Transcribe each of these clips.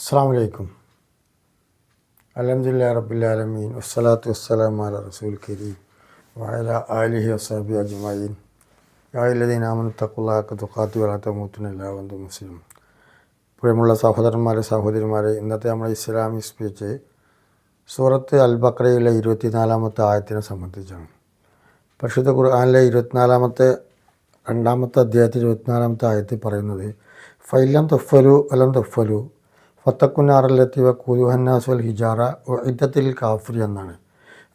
അസ്സലാമു അലൈക്കും. അൽഹംദുലില്ലാഹി റബ്ബിൽ ആലമീൻ വസ്സലാത്തു വസ്സലാമു അലാ റസൂലിൽ കരീം വഅലാ ആലിഹി വസ്സഹ്ബിഹി അജ്മഈൻ. യാ അയ്യുഹല്ലദീന ആമനൂ തഖുല്ലാഹ ഹഖ്ക തുഖാതിഹി വലാ തമൂതുന്ന ഇല്ലാ വഅൻതും മുസ്ലിമൂൻ. പ്രിയമുള്ള സഹോദരന്മാരെ സഹോദരിമാരെ, ഇന്നത്തെ നമ്മുടെ ഇസ്ലാമിക് സ്പീച്ച് സൂറത്ത് അൽ ബഖറയിലെ 24-ാമത്തെ ആയത്തിനെ സംബന്ധിച്ചാണ്. പരിശുദ്ധ ഖുർആനിലെ 24-ാമത്തെ അധ്യായത്തിൽ 24-ാമത്തെ ആയത്തിൽ പറയുന്നത് ഫൈലം തഫ്വലു അലം തഫ്വലു ഫത്തക്കുന്നാറല്ലത്തി വഖൂദുഹന്നാസ് വൽ ഹിജാറ ഉഇദ്ദത്തിൽ കാഫിർ എന്നാണ്.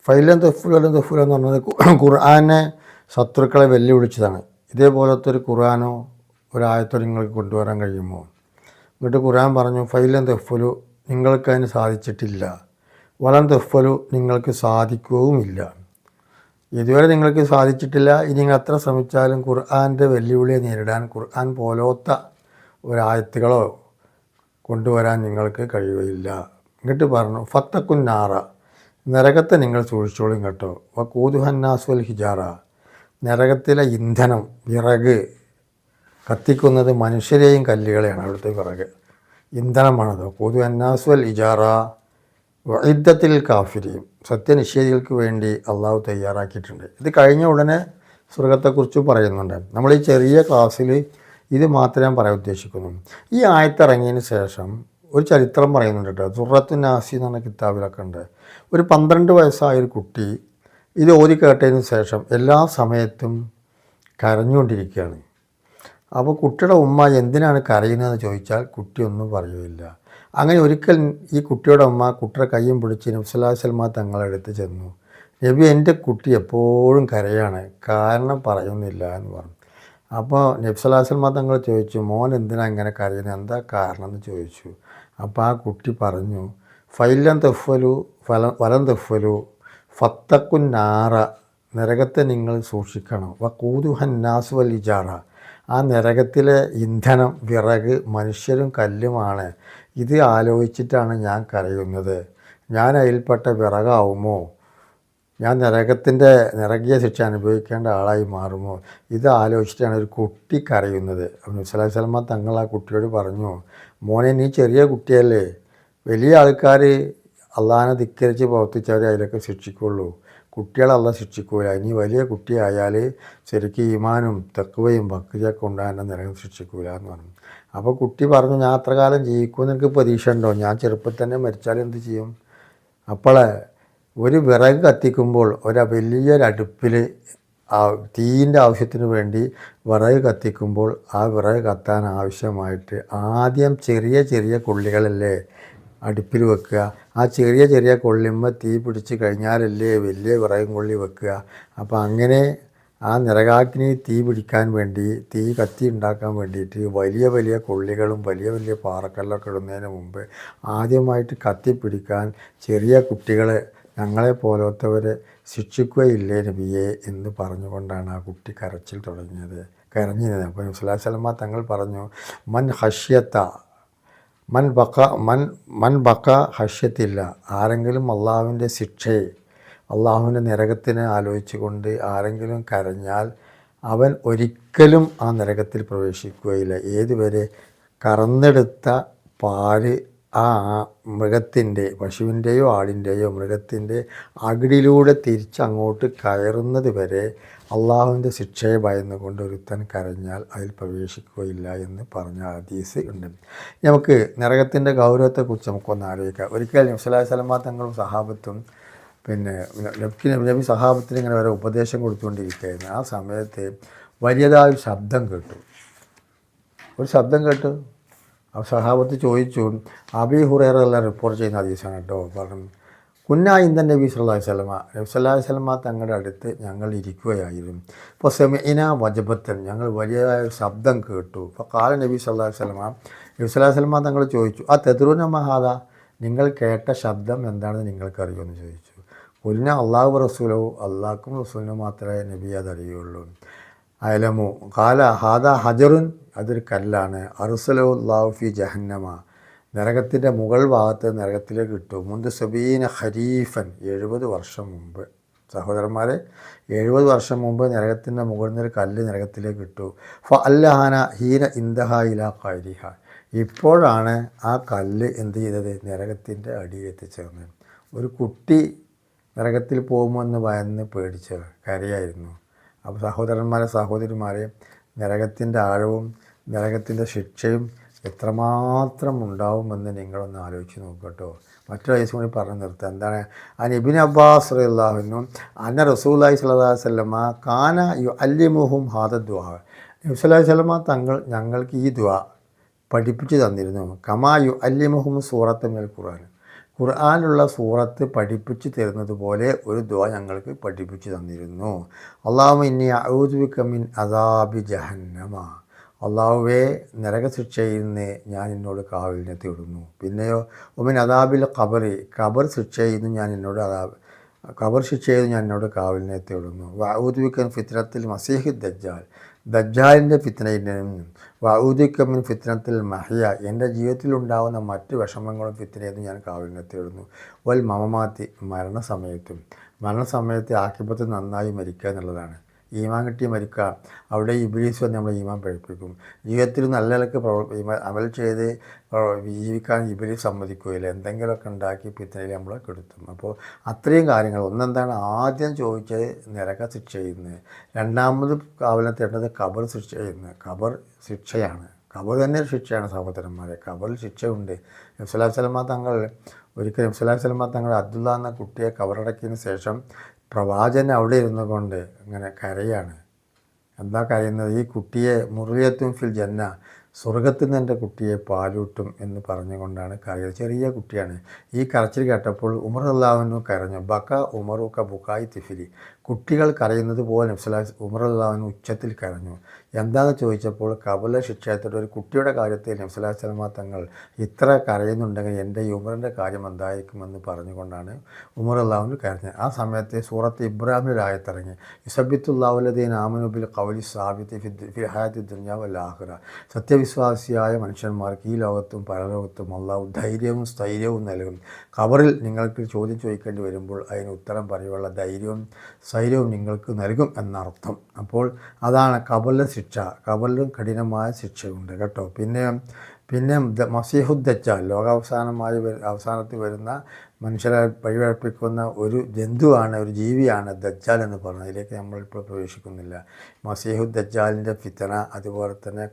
ഫൈലം തഫ്വലു അലം തഫ്വലു എന്ന് പറഞ്ഞത് ഖുർആനെ ശത്രുക്കളെ വെല്ലുവിളിച്ചതാണ്. ഇതേപോലത്തെ ഒരു ഖുർആനോ ഒരായത്തോ നിങ്ങൾക്ക് കൊണ്ടുവരാൻ കഴിയുമോ? എന്നിട്ട് ഖുർആൻ പറഞ്ഞു ഫൈലം തഫ്വലു, നിങ്ങൾക്കതിന് സാധിച്ചിട്ടില്ല, വലം തഫ്വലു, നിങ്ങൾക്ക് സാധിക്കുകയുമില്ല. ഇതുവരെ നിങ്ങൾക്ക് സാധിച്ചിട്ടില്ല. ഇനി നിങ്ങൾ എത്ര ശ്രമിച്ചാലും ഖുർആൻ്റെ വെല്ലുവിളിയെ നേരിടാൻ ഖുർആൻ പോലത്തെ ഒരായത്തുകളോ കൊണ്ടുവരാൻ നിങ്ങൾക്ക് കഴിയുകയില്ല. എന്നിട്ട് പറഞ്ഞു ഫത്തക്കുന്നാറ, നരകത്തെ നിങ്ങൾ സൂക്ഷിച്ചോളും കേട്ടോ. വഖൂദുഹന്നാസ് വൽ ഹിജാറ, നരകത്തിലെ ഇന്ധനം വിറക് കത്തിക്കുന്നത് മനുഷ്യരെയും കല്ലുകളെയാണ്. അവിടുത്തെ വിറക് ഇന്ധനമാണത്. വഖൂദുഹന്നാസ് വൽ ഹിജാറ ഉഇദ്ദത്തിൽ കാഫിരീൻ, സത്യനിഷേധികൾക്ക് വേണ്ടി അള്ളാഹു തയ്യാറാക്കിയിട്ടുണ്ട്. ഇത് കഴിഞ്ഞ ഉടനെ സ്വർഗത്തെക്കുറിച്ച് പറയുന്നുണ്ട്. നമ്മൾ ഈ ചെറിയ ക്ലാസ്സിൽ ഇത് മാത്രമേ ഞാൻ പറയാൻ ഉദ്ദേശിക്കുന്നു. ഈ ആയത്തിറങ്ങിയതിന് ശേഷം ഒരു ചരിത്രം പറയുന്നുണ്ട് കേട്ടോ. ദുർറത്തു നാസി എന്ന് പറഞ്ഞ കിതാബിലൊക്കെ ഉണ്ട്. ഒരു 12 വയസ്സായൊരു കുട്ടി ഇത് ഓതി കേട്ടതിന് ശേഷം എല്ലാ സമയത്തും കരഞ്ഞുകൊണ്ടിരിക്കുകയാണ്. അപ്പോൾ കുട്ടിയുടെ ഉമ്മ എന്തിനാണ് കരയുന്നതെന്ന് ചോദിച്ചാൽ കുട്ടി ഒന്നും പറയുകയില്ല. അങ്ങനെ ഒരിക്കൽ ഈ കുട്ടിയുടെ ഉമ്മ കുട്ടിയുടെ കയ്യും പിടിച്ച് നബി സല്ലല്ലാഹു അലൈഹി വസല്ലം തങ്ങളടുത്ത് ചെന്നു. നബി, എൻ്റെ കുട്ടി എപ്പോഴും കരയാണ്, കാരണം പറയുന്നില്ല എന്ന് പറഞ്ഞു. അപ്പോൾ നബി സല്ലല്ലാഹു അലൈഹി വസല്ലം തങ്ങൾ ചോദിച്ചു, മോൻ എന്തിനാ ഇങ്ങനെ കരയുന്നത്, എന്താ കാരണം എന്ന് ചോദിച്ചു. അപ്പോൾ ആ കുട്ടി പറഞ്ഞു ഫൈലം തഫ്വലു വലം തഫ്വലു ഫത്തക്കുന്നാറ, നരകത്തെ നിങ്ങൾ സൂക്ഷിക്കണം. വഖൂദുഹന്നാസ് വൽ ഹിജാറ, ആ നരകത്തിലെ ഇന്ധനം വിറക് മനുഷ്യരും കല്ലുമാണ്. ഇത് ആലോചിച്ചിട്ടാണ് ഞാൻ കരയുന്നത്. ഞാൻ അതിൽപ്പെട്ട വിറകാവുമോ? ഞാൻ നരകീയ ശിക്ഷ അനുഭവിക്കേണ്ട ആളായി മാറുമോ? ഇത് ആലോചിച്ചിട്ടാണ് ഒരു കുട്ടി കരയുന്നത്. നബി സല്ലല്ലാഹു അലൈഹി വസല്ലം തങ്ങൾ ആ കുട്ടിയോട് പറഞ്ഞു, മോനെ, നീ ചെറിയ കുട്ടിയല്ലേ, വലിയ ആൾക്കാർ അള്ളാഹിനെ ധിക്കരിച്ച് പ്രവർത്തിച്ചവരെ അതിലൊക്കെ ശിക്ഷിക്കുള്ളൂ, കുട്ടികളെ അള്ളാഹ് ശിക്ഷിക്കൂല. ഇനി വലിയ കുട്ടിയായാൽ ശരിക്കും ഈമാനും തഖ്വയും ഭക്തിയൊക്കെ ഉണ്ടാകാൻ നരകം ശിക്ഷിക്കൂല എന്ന് പറഞ്ഞു. അപ്പോൾ കുട്ടി പറഞ്ഞു, ഞാൻ അത്ര കാലം ജീവിക്കുമെന്ന് എനിക്ക് പ്രതീക്ഷ ഉണ്ടോ? ഞാൻ ചെറുപ്പത്തിൽ തന്നെ മരിച്ചാൽ എന്ത് ചെയ്യും? അപ്പോൾ ഒരു വിറക് കത്തിക്കുമ്പോൾ വലിയൊരടുപ്പിൽ തീയിൻ്റെ ആവശ്യത്തിന് വേണ്ടി വിറക് കത്തിക്കുമ്പോൾ ആ വിറക് കത്താൻ ആവശ്യമായിട്ട് ആദ്യം ചെറിയ ചെറിയ കൊള്ളികളല്ലേ അടുപ്പിൽ വെക്കുക. ആ ചെറിയ ചെറിയ കൊള്ളിന്മേൽ തീ പിടിച്ച് കഴിഞ്ഞാലല്ലേ വലിയ വിറകും കൊള്ളി വെക്കുക. അപ്പോൾ അങ്ങനെ ആ നരകാഗ്നി തീ പിടിക്കാൻ വേണ്ടി, തീ കത്തി ഉണ്ടാക്കാൻ വേണ്ടിയിട്ട് വലിയ വലിയ കൊള്ളികളും വലിയ വലിയ പാറക്കല്ലൊക്കെ ഇടുന്നതിന് മുമ്പ് ആദ്യമായിട്ട് കത്തിപ്പിടിക്കാൻ ചെറിയ കുട്ടികളെ, ഞങ്ങളെ പോലത്തവരെ ശിക്ഷിക്കുകയില്ലേ നബിയെ എന്ന് പറഞ്ഞുകൊണ്ടാണ് ആ കുട്ടി കരച്ചിൽ തുടങ്ങിയത്, കരഞ്ഞത്. അപ്പോൾ നബി സല്ലല്ലാഹു അലൈഹി വസല്ലം തങ്ങൾ പറഞ്ഞു മൻ ബക്ക ഹഷ്യത്തില്ല, ആരെങ്കിലും അള്ളാഹുവിൻ്റെ ശിക്ഷയെ, അള്ളാഹുവിൻ്റെ നരകത്തിനെ ആലോചിച്ച് കൊണ്ട് ആരെങ്കിലും കരഞ്ഞാൽ അവൻ ഒരിക്കലും ആ നരകത്തിൽ പ്രവേശിക്കുകയില്ല. ഏതുവരെ കറന്നെടുത്ത പാല് ആ മൃഗത്തിൻ്റെ, പശുവിൻ്റെയോ ആടിൻ്റെയോ മൃഗത്തിൻ്റെ അകിടിലൂടെ തിരിച്ചങ്ങോട്ട് കയറുന്നത് വരെ അള്ളാഹുവിൻ്റെ ശിക്ഷയെ ഭയന്നുകൊണ്ട് ഒരുത്തൻ കരഞ്ഞാൽ അതിൽ പ്രവേശിക്കുകയില്ല എന്ന് പറഞ്ഞ ഹദീസ് ഉണ്ട്. നമുക്ക് നരകത്തിൻ്റെ ഗൗരവത്തെക്കുറിച്ച് നമുക്കൊന്ന് ആലോചിക്കാം. ഒരിക്കൽ നബി സല്ലല്ലാഹു അലൈഹി വസല്ലം തങ്ങളും സഹാബത്തും നബി സഹാബത്തിന് ഇങ്ങനെ വരെ ഉപദേശം കൊടുത്തുകൊണ്ടിരിക്കുകയായിരുന്നു. ആ സമയത്ത് വലിയതായൊരു ശബ്ദം കേട്ടു. ആ സഹാബത്ത് ചോദിച്ചു, അബീ ഹുറൈറ എല്ലാം റിപ്പോർട്ട് ചെയ്യുന്ന ഹദീസാണ് കേട്ടോ. പറഞ്ഞു, കുന്നായിന്ദൻ നബി സല്ലല്ലാഹു അലൈഹി വസല്ലം, നബി സല്ലല്ലാഹു അലൈഹി വസല്ലം തങ്ങളുടെ അടുത്ത് ഞങ്ങൾ ഇരിക്കുകയായിരുന്നു. ഇപ്പോൾ സമഇനാ വജബത്തൻ, ഞങ്ങൾ വലിയതായൊരു ശബ്ദം കേട്ടു. അപ്പോൾ കാല നബി സല്ലല്ലാഹു അലൈഹി വസല്ലം തങ്ങൾ ചോദിച്ചു, ആ തെദ്റൂന മഹാദ, നിങ്ങൾ കേട്ട ശബ്ദം എന്താണെന്ന് നിങ്ങൾക്കറിയുമെന്ന് ചോദിച്ചു. കുൽന അള്ളാഹു റസൂലോ, അള്ളാഹ്ക്കും റസൂലിനും മാത്രമേ നബി അതറിയുള്ളൂ. അയലമു കാല ഹാദ ഹജറുൻ, അതൊരു കല്ലാണ്. അർസലു അല്ലാഹു ഫി ജഹന്നമ, നരകത്തിൻ്റെ മുകൾ ഭാഗത്ത് നരകത്തിലേക്ക് ഇട്ടു. മുന്ത് സബീന ഖരീഫൻ, 70 വർഷം മുമ്പ്. സഹോദരന്മാരെ, 70 വർഷം മുമ്പ് നരകത്തിൻ്റെ മുകളിൽ നിന്നൊരു കല്ല് നരകത്തിലേക്ക് ഇട്ടു. ഫ അല്ലഹാന ഹീന ഇന്ദഹ ഇലാ ഖൈരിഹ, ഇപ്പോഴാണ് ആ കല്ല് എന്ത് ചെയ്തത്, നരകത്തിൻ്റെ അടിയിൽ എത്തിച്ചേർന്നത്. ഒരു കുട്ടി നരകത്തിൽ പോകുമെന്ന് ഭയന്ന് പേടിച്ച് കരയായിരുന്നു. അപ്പോൾ സഹോദരിമാരെ, നരകത്തിൻ്റെ ആഴവും നരകത്തിൻ്റെ ശിക്ഷയും എത്രമാത്രം ഉണ്ടാവുമെന്ന് നിങ്ങളൊന്ന് ആലോചിച്ച് നോക്കട്ടോ. മറ്റൊരു ഹദീസ് കൂടി പറഞ്ഞു നിർത്തുക. എന്താണ്? ഇബ്നു അബ്ബാസ് റളിയല്ലാഹു അൻഹു അന്ന റസൂലുള്ളാഹി സ്വല്ലല്ലാഹു അലൈഹി വസല്ലമ കാന യുഅല്ലിമുഹും ഹാദ ദുആ. നബി സല്ലല്ലാഹു അലൈഹി വസല്ലമ തങ്ങൾ ഞങ്ങൾക്ക് ഈ ദുആ പഠിപ്പിച്ചു തന്നിരുന്നു. കമാ യുഅല്ലിമുഹും സൂറത്ത് മിനൽ ഖുർആൻ. ഖുർആനിലുള്ള സൂറത്ത് പഠിപ്പിച്ചു തരുന്നത് പോലെ ഒരു ദുആ ഞങ്ങൾക്ക് പഠിപ്പിച്ചു തന്നിരുന്നു. അല്ലാഹുമ്മ ഇന്നി അഊദു ബിക മിൻ അദാബി ജഹന്നമ. അള്ളാഹുവേ, നരകശിക്ഷയിൽ നിന്ന് ഞാൻ എന്നോട് കാവലിനെ തേടുന്നു. പിന്നെയോ ഒമിൻ അദാബിൽ ഖബർ ശിക്ഷയിൽ നിന്ന് ഞാൻ എന്നോട് കാവലിനെ തേടുന്നു. വഅഊദു ബിക മിൻ ഫിത്നത്തിൽ മസീഹി ദജ്ജാലിൻ്റെ ഫിത്നയിൽ നിന്നും. വഅഊദു ബിക മിൻ ഫിത്നത്തിൽ മഹിയ. എൻ്റെ ജീവിതത്തിലുണ്ടാകുന്ന മറ്റ് വിഷമങ്ങളും ഫിത്നയിൽ നിന്ന് ഞാൻ കാവലിനെ തേടുന്നു. വൽ മമമാത്തി. മരണസമയത്ത് ആഖിബത്ത് നന്നായി മരിക്കുക എന്നുള്ളതാണ്. ഈമാൻ കിട്ടി മരിക്കുക. അവിടെ ഇബ്ലീസ് വന്ന് നമ്മളെ ഈമാൻ പഠിപ്പിക്കും. ജീവിതത്തിൽ നല്ല നിലക്ക് അമൽ ചെയ്ത് ജീവിക്കാൻ ഇബ്ലീസ് സമ്മതിക്കുകയില്ല. എന്തെങ്കിലുമൊക്കെ ഉണ്ടാക്കി ഫിത്നയിൽ നമ്മളെ കെടുത്തും. അപ്പോൾ അത്രയും കാര്യങ്ങൾ. ഒന്നെന്താണ്? ആദ്യം ചോദിച്ചത് നരക ശിക്ഷ ചെയ്യുന്നത്. രണ്ടാമത് കാവലിനെ തേടുന്നത് ഖബർ ശിക്ഷ ചെയ്യുന്നത്. ഖബർ ശിക്ഷയാണ്. ഖബർ തന്നെ ശിക്ഷയാണ് സഹോദരന്മാരെ. ഖബറിൽ ശിക്ഷയുണ്ട്. നബി സല്ലല്ലാഹു അലൈഹി വസല്ലമ തങ്ങൾ ഒരിക്കൽ അബ്ദുള്ള എന്ന കുട്ടിയെ ഖബറടക്കിയതിന് ശേഷം പ്രവാചകൻ അവിടെ ഇരുന്നു കൊണ്ട് ഇങ്ങനെ കരയാണ്. എന്താ കരയുന്നത്? ഈ കുട്ടിയെ മുറിയത്തും ഫിൽ ജന്ന, സ്വർഗത്തിൽ നിന്ന് എൻ്റെ കുട്ടിയെ പാലൂട്ടും എന്ന് പറഞ്ഞുകൊണ്ടാണ് കരയുന്നത്. ചെറിയ കുട്ടിയാണ്. ഈ കരച്ചിൽ കേട്ടപ്പോൾ ഉമർ റളിയല്ലാഹു അൻഹു കരഞ്ഞു. ബക്ക ഉമറു ക ബുക്കായി തിഫിലി. കുട്ടികൾ കരയുന്നത് പോലെ ഉമർ റളിയല്ലാഹു അൻഹു ഉച്ചത്തിൽ കരഞ്ഞു. എന്താണെന്ന് ചോദിച്ചപ്പോൾ ഖബറിലെ ശിക്ഷയത്തോടെ ഒരു കുട്ടിയുടെ കാര്യത്തിൽ നബി സല്ലല്ലാഹു അലൈഹി വസല്ലമ തങ്ങൾ ഇത്ര കരയുന്നുണ്ടെങ്കിൽ എൻ്റെ ഈ ഉമറിൻ്റെ കാര്യം എന്തായിരിക്കുമെന്ന് പറഞ്ഞുകൊണ്ടാണ് ഉമർ റളിയല്ലാഹു അൻഹു കരഞ്ഞത്. ആ സമയത്ത് സൂറത്ത് ഇബ്രാഹിമിൽ ആയത്തിറങ്ങി. യുസബ്ബിത്തുല്ലാഹു അല്ലദീന ആമനു ബിൽ ഖൗലി സാബിതി ഫി ഹയാത്തി ദുനിയ വൽ ആഖിറ. സത്യവിശ്വാസിയായ മനുഷ്യന്മാർക്ക് ഈ ലോകത്തും പരലോകത്തും അല്ലാഹു ധൈര്യവും സ്ഥൈര്യവും നൽകും. ഖബറിൽ നിങ്ങൾക്ക് ചോദ്യം ചോദിക്കേണ്ടി വരുമ്പോൾ അതിന് ഉത്തരം പറയുവാനുള്ള ധൈര്യവും സ്ഥൈര്യവും നിങ്ങൾക്ക് നൽകും എന്നർത്ഥം. അപ്പോൾ അതാണ് ഖബറിലെ ശിക്ഷ. ഖബറിലും കഠിനമായ ശിക്ഷയുണ്ട് കേട്ടോ. പിന്നെ മസീഹുദ്ദജ്ജാൽ, അവസാനത്തിൽ വരുന്ന മനുഷ്യരെ വഴിപഴപ്പിക്കുന്ന ഒരു ജന്തുവാണ്, ഒരു ജീവിയാണ് ദജ്ജാൽ എന്ന് പറയുന്നത്. അതിലേക്ക് നമ്മളിപ്പോൾ പ്രവേശിക്കുന്നില്ല. മസീഹുദ്ദജ്ജാലിൻ്റെ ഫിത്തന, അതുപോലെ തന്നെ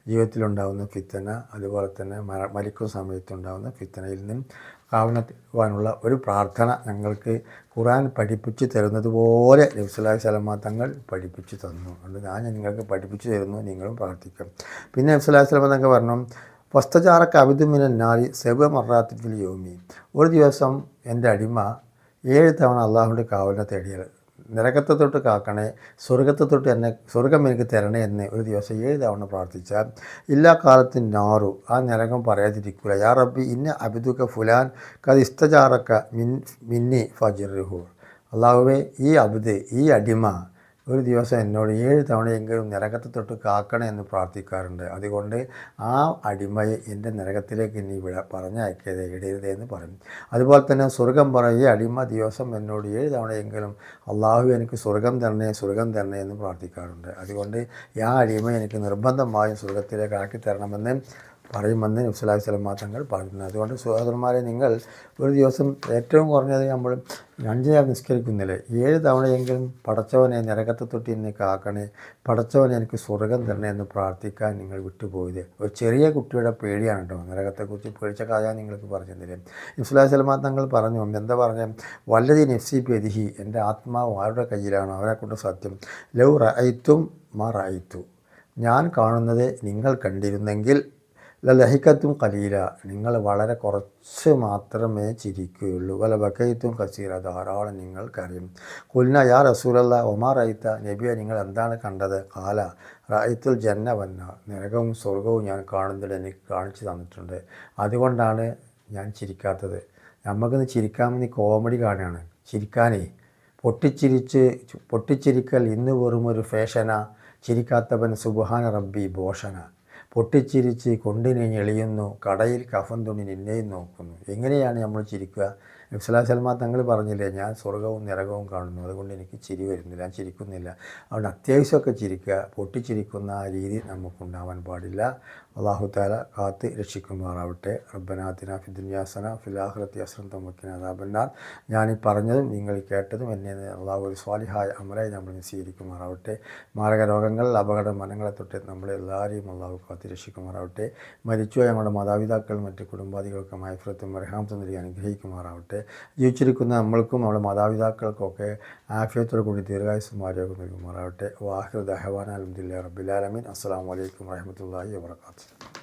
ജീവിതത്തിലുണ്ടാകുന്ന ഫിത്തന, അതുപോലെ തന്നെ മരിക്കുന്ന സമയത്തുണ്ടാകുന്ന ഫിത്തനയിൽ നിന്നും കാവലിനുള്ള ഒരു പ്രാർത്ഥന ഞങ്ങൾക്ക് ഖുർആൻ പഠിപ്പിച്ചു തരുന്നത് പോലെ നബി സല്ലല്ലാഹു അലൈഹി വസല്ലമ തങ്ങൾ പഠിപ്പിച്ചു തന്നു. അതുകൊണ്ട് ഞാൻ നിങ്ങൾക്ക് പഠിപ്പിച്ചു തരുന്നു, നിങ്ങളും പ്രാർത്ഥിക്കാം. പിന്നെ നബി സല്ലല്ലാഹു അലൈഹി വസല്ലമ തങ്ങൾ പറഞ്ഞു, ഫസ്തജാറക അബ്ദു മിനൻ നാരി സബഅ മർറാത്തിൻ ഫിൽ യൗമി. ഒരു ദിവസം എൻ്റെ അടിമ 7 തവണ അള്ളാഹുവിൻ്റെ കാവലിനെ തേടിയത്. നരകത്തെ തൊട്ട് കാക്കണേ, സ്വർഗം എനിക്ക് തരണേ എന്ന് ഒരു ദിവസം 7 തവണ പ്രാർത്ഥിച്ചാൽ എല്ലാ കാലത്തും നാറു, ആ നരകം പറയാതിരിക്കില്ല. യാ റബ്ബി ഇന്ന അബ്ദുക ഫുലാൻ ഖദ് ഇസ്തജാറക മിന്നി ഫജിർഹു. അള്ളാഹുവേ, ഈ അടിമ ഒരു ദിവസം എന്നോട് 7 തവണയെങ്കിലും നരകത്തെ തൊട്ട് കാക്കണേ എന്ന് പ്രാർത്ഥിക്കാറുണ്ട്. അതുകൊണ്ട് ആ അടിമയെ എൻ്റെ നരകത്തിലേക്ക് ഇനി ഇടരുതേ എന്ന് പറയും. അതുപോലെ തന്നെ സ്വർഗം പറയും, ഈ അടിമ ദിവസം എന്നോട് 7 തവണയെങ്കിലും അള്ളാഹു എനിക്ക് സ്വർഗം തരണേ എന്ന് പ്രാർത്ഥിക്കാറുണ്ട്. അതുകൊണ്ട് ആ അടിമ എനിക്ക് നിർബന്ധമായും സ്വർഗത്തിലേക്ക് ആക്കി തരണമെന്ന് പറയുമെന്ന് നബി സല്ലല്ലാഹു അലൈഹി വസല്ലമ തങ്ങൾ പറയുന്നത്. അതുകൊണ്ട് സഹോദരന്മാരെ, നിങ്ങൾ ഒരു ദിവസം ഏറ്റവും കുറഞ്ഞത് നമ്മൾ 5 നേരം നിസ്കരിക്കുന്നില്ലേ, 7 തവണയെങ്കിലും പടച്ചവനെ നരകത്തെ തൊട്ട് എന്നെ കാക്കണേ, പടച്ചവനെ എനിക്ക് സ്വർഗം തരണേ എന്ന് പ്രാർത്ഥിക്കാൻ നിങ്ങൾ വിട്ടുപോയത്. ഒരു ചെറിയ കുട്ടിയുടെ പേടിയാണ് കേട്ടോ. നരകത്തെക്കുറിച്ച് പേടിച്ച കഥ നിങ്ങൾക്ക് പറഞ്ഞു തന്നില്ലേ. നബി സല്ലല്ലാഹു അലൈഹി വസല്ലമ തങ്ങൾ പറഞ്ഞു, എന്താ പറഞ്ഞ, വല്ലദീ നഫ്സി ബിയദിഹി, എൻ്റെ ആത്മാവ് ആരുടെ കയ്യിലാണോ അവരെക്കൊണ്ട് സത്യം, ലൗ റഅയ്തും മാ റഅയ്തു, ഞാൻ കാണുന്നത് നിങ്ങൾ കണ്ടിരുന്നെങ്കിൽ ലഹിക്കത്തും കലീല, നിങ്ങൾ വളരെ കുറച്ച് മാത്രമേ ചിരിക്കുകയുള്ളൂ. വല ബക്കയത്തും കസീറ, ധാരാളം നിങ്ങൾ കരയും. കുൽന യാ റസൂലല്ലാ ഒമാ റഅയ്ത, നബിയെ നിങ്ങൾ എന്താണ് കണ്ടത്? ഖാല റഅയ്തുൽ ജന്ന വന്ന, നരകവും സ്വർഗവും ഞാൻ കാണുന്നത് എനിക്ക് കാണിച്ചു തന്നിട്ടുണ്ട്, അതുകൊണ്ടാണ് ഞാൻ ചിരിക്കാത്തത്. നമുക്കിന്ന് ചിരിക്കാമെന്ന് കോമഡി കാണുകയാണ്. ചിരിക്കാനേ, പൊട്ടിച്ചിരിക്കൽ ഇന്ന് വെറും ഒരു ഫാഷന, ചിരിക്കാത്തവൻ സുബ്ഹാന റബ്ബി ഭോഷന. പൊട്ടിച്ചിരിച്ച് കൊണ്ടിനെ ഞെളിയുന്നു, കടയിൽ കഫൻ തുണി നിന്നെയും നോക്കുന്നു. എങ്ങനെയാണ് നമ്മൾ ചിരിക്കുക? നബ്സലാ തങ്ങൾ പറഞ്ഞില്ലേ, ഞാൻ സ്വർഗവും നരകവും കാണുന്നു, അതുകൊണ്ട് എനിക്ക് ചിരി വരുന്നില്ല, ഞാൻ ചിരിക്കുന്നില്ല. അതുകൊണ്ട് അത്യാവശ്യമൊക്കെ ചിരിക്കുക, പൊട്ടിച്ചിരിക്കുന്ന ആ രീതി നമുക്കുണ്ടാവാൻ പാടില്ല. അല്ലാഹു തആല കാത്ത് രക്ഷിക്കുമാറാവട്ടെ. റബ്ബനാ ആതിനാ ഫിദ്ദുനിയാ ഹസന ഫിൽ ആഖിറതി ഹസനത വഖിനാ അദാബന്നാർ. ഞാനീ പറഞ്ഞതും നിങ്ങൾ കേട്ടതും എന്നെ അല്ലാഹു ഒരു സ്വാലിഹായ അമലായി നമ്മൾ സ്വീകരിക്കുമാറാവട്ടെ. മാരക രോഗങ്ങൾ, അപകട മരണങ്ങളെ തൊട്ട് നമ്മളെല്ലാവരെയും അല്ലാഹു കാത്ത് രക്ഷിക്കുമാറാവട്ടെ. മരിച്ചുപോയ ഞങ്ങളുടെ മാതാപിതാക്കൾ, മറ്റ് കുടുംബാദികൾക്ക് മഗ്ഫിറത്തും മർഹമത്തും നൽകി അനുഗ്രഹിക്കുമാറാവട്ടെ. ജീവിച്ചിരിക്കുന്ന നമ്മൾക്കും നമ്മുടെ മാതാപിതാക്കൾക്കൊക്കെ ആഫിയത്തോടു കൂടി ദീർഘായുസ്സും ആരോഗ്യം നൽകുമാറാവട്ടെ. വാഹിറു ദഅ്വാനാ അൽഹംദുലില്ലാഹി റബ്ബിൽ ആലമീൻ. അസ്സലാമു അലൈക്കും വറഹ്മത്തുള്ളാഹി വബറകാതുഹു.